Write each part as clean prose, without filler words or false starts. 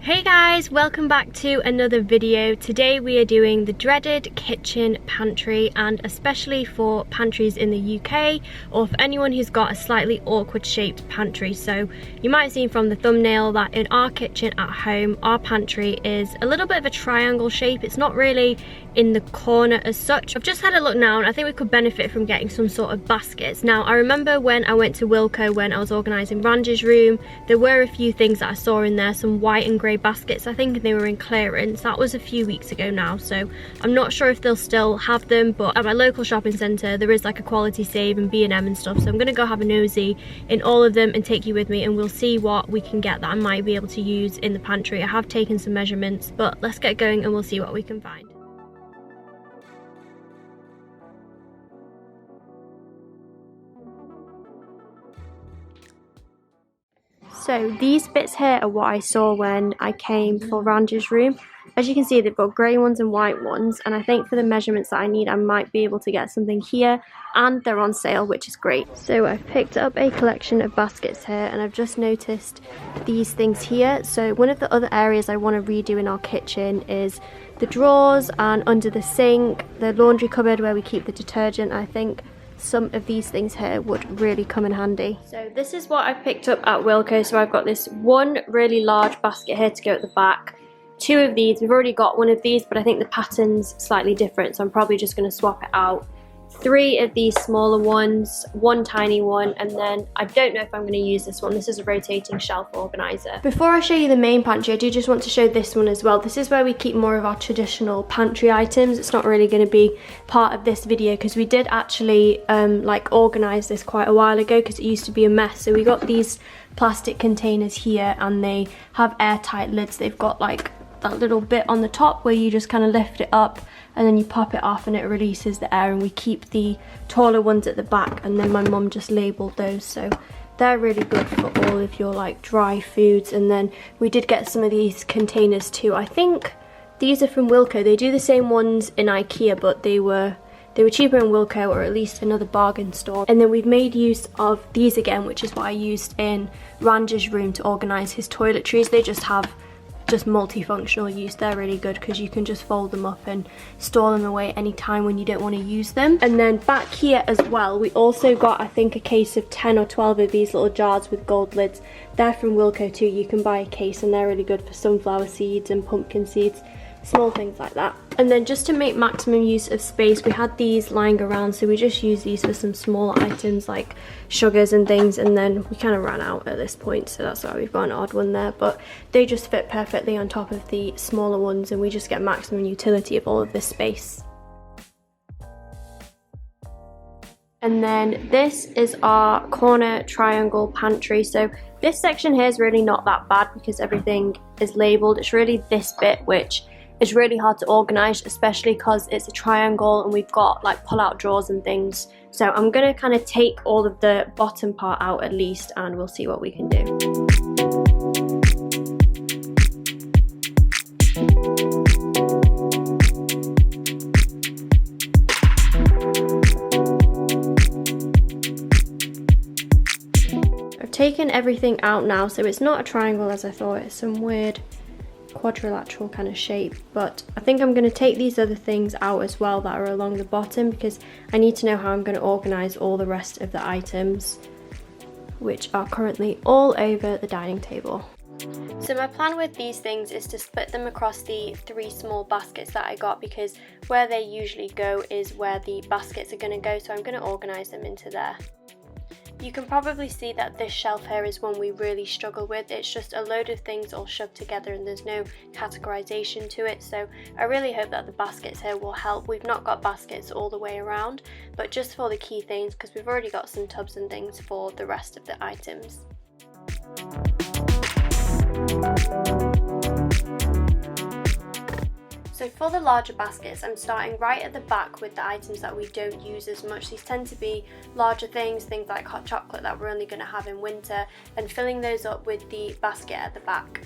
Hey guys, welcome back to another video. Today we are doing the dreaded kitchen pantry, and especially for pantries in the UK or for anyone who's got a slightly awkward shaped pantry. So you might have seen from the thumbnail that in our kitchen at home, our pantry is a little bit of a triangle shape. It's not really in the corner as such. I've just had a look now and I think we could benefit from getting some sort of baskets. Now I remember when I went to Wilko when I was organising Randy's room, there were a few things that I saw in there, some white and grey baskets. I think they were in clearance. That was a few weeks ago now, so I'm not sure if they'll still have them, but at my local shopping centre there is like a quality save and B&M and stuff, so I'm gonna go have a nosy in all of them and take you with me, and we'll see what we can get that I might be able to use in the pantry. I have taken some measurements, but let's get going and we'll see what we can find. So these bits here are what I saw when I came for Randy's room. As you can see, they've got grey ones and white ones, and I think for the measurements that I need, I might be able to get something here, and they're on sale, which is great. So I've picked up a collection of baskets here, and I've just noticed these things here. So one of the other areas I want to redo in our kitchen is the drawers and under the sink, the laundry cupboard where we keep the detergent. I think some of these things here would really come in handy. So this is what I picked up at Wilko. So I've got this one really large basket here to go at the back, two of these. We've already got one of these, but I think the pattern's slightly different, so I'm probably just going to swap it out. Three of these smaller ones, one tiny one, and then I don't know if I'm going to use this one. This is a rotating shelf organizer. Before I show you the main pantry, I do just want to show this one as well. This is where we keep more of our traditional pantry items. It's not really going to be part of this video because we did actually like organize this quite a while ago because it used to be a mess. So we got these plastic containers here and they have airtight lids. They've got like that little bit on the top where you just kind of lift it up and then you pop it off and it releases the air, and we keep the taller ones at the back, and then my mum just labelled those, so they're really good for all of your like dry foods. And then we did get some of these containers too. I think these are from Wilko. They do the same ones in IKEA, but they were cheaper in Wilko, or at least another bargain store. And then we've made use of these again, which is what I used in Randy's room to organise his toiletries. They just have multifunctional use. They're really good because you can just fold them up and store them away anytime when you don't want to use them. And then back here as well, we also got, I think, a case of 10 or 12 of these little jars with gold lids. They're from Wilko too. You can buy a case and they're really good for sunflower seeds and pumpkin seeds, small things like that. And then just to make maximum use of space, we had these lying around, so we just used these for some small items like sugars and things, and then we kind of ran out at this point, so that's why we've got an odd one there, but they just fit perfectly on top of the smaller ones, and we just get maximum utility of all of this space. And then this is our corner triangle pantry. So this section here is really not that bad because everything is labelled. It's really this bit which is really hard to organise, especially because it's a triangle and we've got like pull-out drawers and things. So I'm going to kind of take all of the bottom part out at least, and we'll see what we can do. I've taken everything out now, so it's not a triangle as I thought. It's some weird quadrilateral kind of shape, but I think I'm going to take these other things out as well that are along the bottom because I need to know how I'm going to organise all the rest of the items, which are currently all over the dining table. So my plan with these things is to split them across the 3 small baskets that I got, because where they usually go is where the baskets are going to go, so I'm going to organise them into there. You can probably see that this shelf here is one we really struggle with. It's just a load of things all shoved together and there's no categorization to it, so I really hope that the baskets here will help. We've not got baskets all the way around, but just for the key things, because we've already got some tubs and things for the rest of the items. So for the larger baskets, I'm starting right at the back with the items that we don't use as much. These tend to be larger things like hot chocolate that we're only going to have in winter, and filling those up with the basket at the back.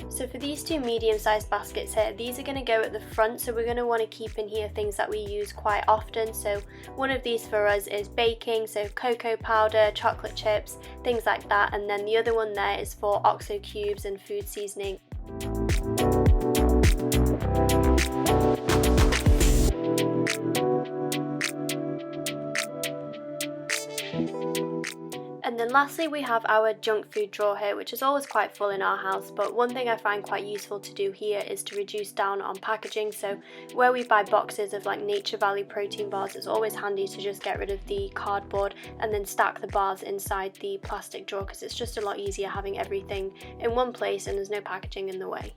So for these two two medium-sized baskets here. These are going to go at the front, so we're going to want to keep in here things that we use quite often. So one of these for us is baking, so cocoa powder, chocolate chips, things like that, and then the other one there is for OXO cubes and food seasoning. And then lastly we have our junk food drawer here, which is always quite full in our house, but one thing I find quite useful to do here is to reduce down on packaging. So where we buy boxes of like Nature Valley protein bars, it's always handy to just get rid of the cardboard and then stack the bars inside the plastic drawer, because it's just a lot easier having everything in one place and there's no packaging in the way.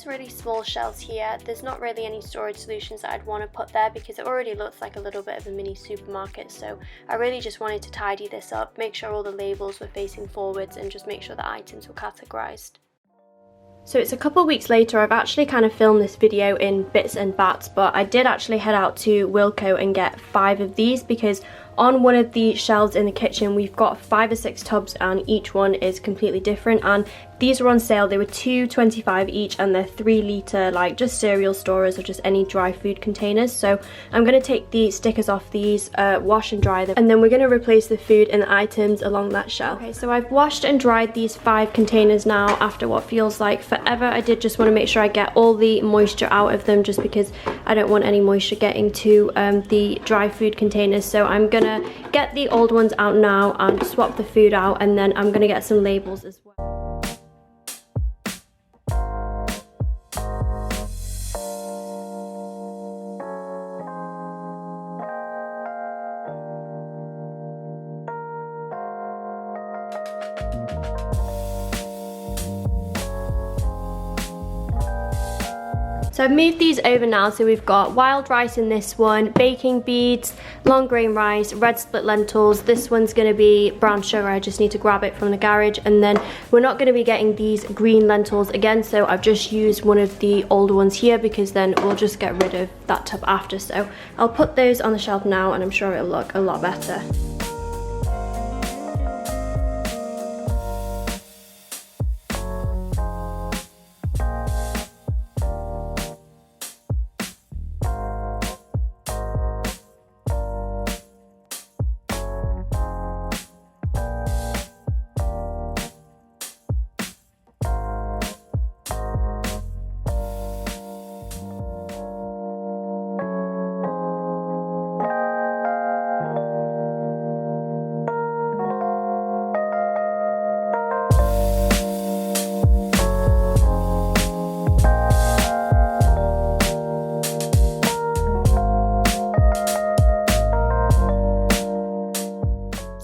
Really small shelves here, there's not really any storage solutions that I'd want to put there because it already looks like a little bit of a mini supermarket, so I really just wanted to tidy this up, make sure all the labels were facing forwards and just make sure the items were categorized. So it's a couple weeks later. I've actually kind of filmed this video in bits and bats, but I did actually head out to Wilko and get 5 of these because on one of the shelves in the kitchen we've got 5 or 6 tubs and each one is completely different, and these were on sale. They were $2.25 each and they're 3 litre like just cereal storers or just any dry food containers. So I'm going to take the stickers off these, wash and dry them, and then we're going to replace the food and the items along that shelf. Okay, so I've washed and dried these 5 containers now after what feels like forever. I did just want to make sure I get all the moisture out of them just because I don't want any moisture getting to the dry food containers. So I'm gonna get the old ones out now and swap the food out, and then I'm gonna get some labels as well. So I've moved these over now, so we've got wild rice in this one, baking beads, long grain rice, red split lentils. This one's going to be brown sugar, I just need to grab it from the garage, and then we're not going to be getting these green lentils again, so I've just used one of the old ones here because then we'll just get rid of that tub after. So I'll put those on the shelf now and I'm sure it'll look a lot better.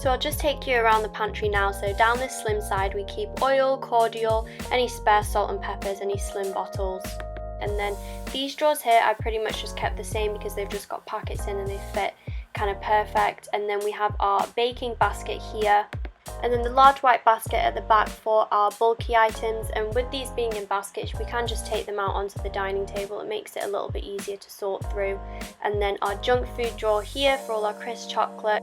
So I'll just take you around the pantry now. So down this slim side we keep oil, cordial, any spare salt and peppers, any slim bottles. And then these drawers here I pretty much just kept the same because they've just got packets in and they fit kind of perfect. And then we have our baking basket here, and then the large white basket at the back for our bulky items. And with these being in baskets, we can just take them out onto the dining table. It makes it a little bit easier to sort through. And then our junk food drawer here for all our crisp chocolate,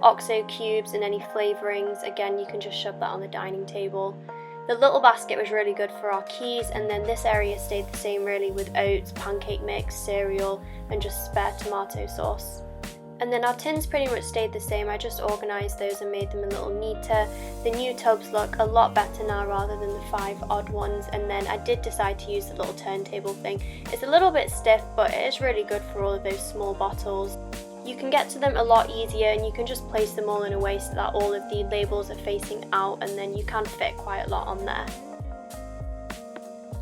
OXO cubes and any flavourings. Again, you can just shove that on the dining table. The little basket was really good for our keys, and then this area stayed the same really with oats, pancake mix, cereal and just spare tomato sauce. And then our tins pretty much stayed the same. I just organised those and made them a little neater. The new tubs look a lot better now rather than the 5 odd ones. And then I did decide to use the little turntable thing. It's a little bit stiff, but it is really good for all of those small bottles. You can get to them a lot easier, and you can just place them all in a way so that all of the labels are facing out, and then you can fit quite a lot on there.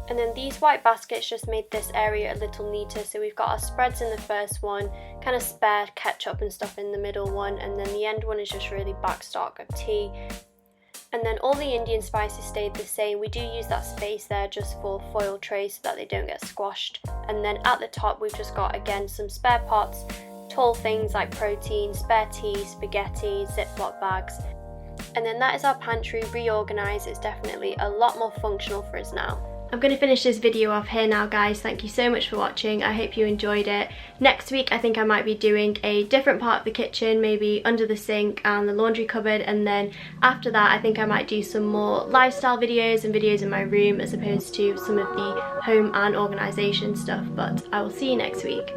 And then these white baskets just made this area a little neater. So we've got our spreads in the first one, kind of spare ketchup and stuff in the middle one, and then the end one is just really back stock of tea. And then all the Indian spices stayed the same. We do use that space there just for foil trays so that they don't get squashed. And then at the top we've just got, again, some spare pots, tall things like protein, spare tea, spaghetti, Ziploc bags. And then that is our pantry reorganised. It's definitely a lot more functional for us now. I'm going to finish this video off here now, guys. Thank you so much for watching. I hope you enjoyed it. Next week I think I might be doing a different part of the kitchen, maybe under the sink and the laundry cupboard, and then after that I think I might do some more lifestyle videos and videos in my room as opposed to some of the home and organisation stuff. But I will see you next week.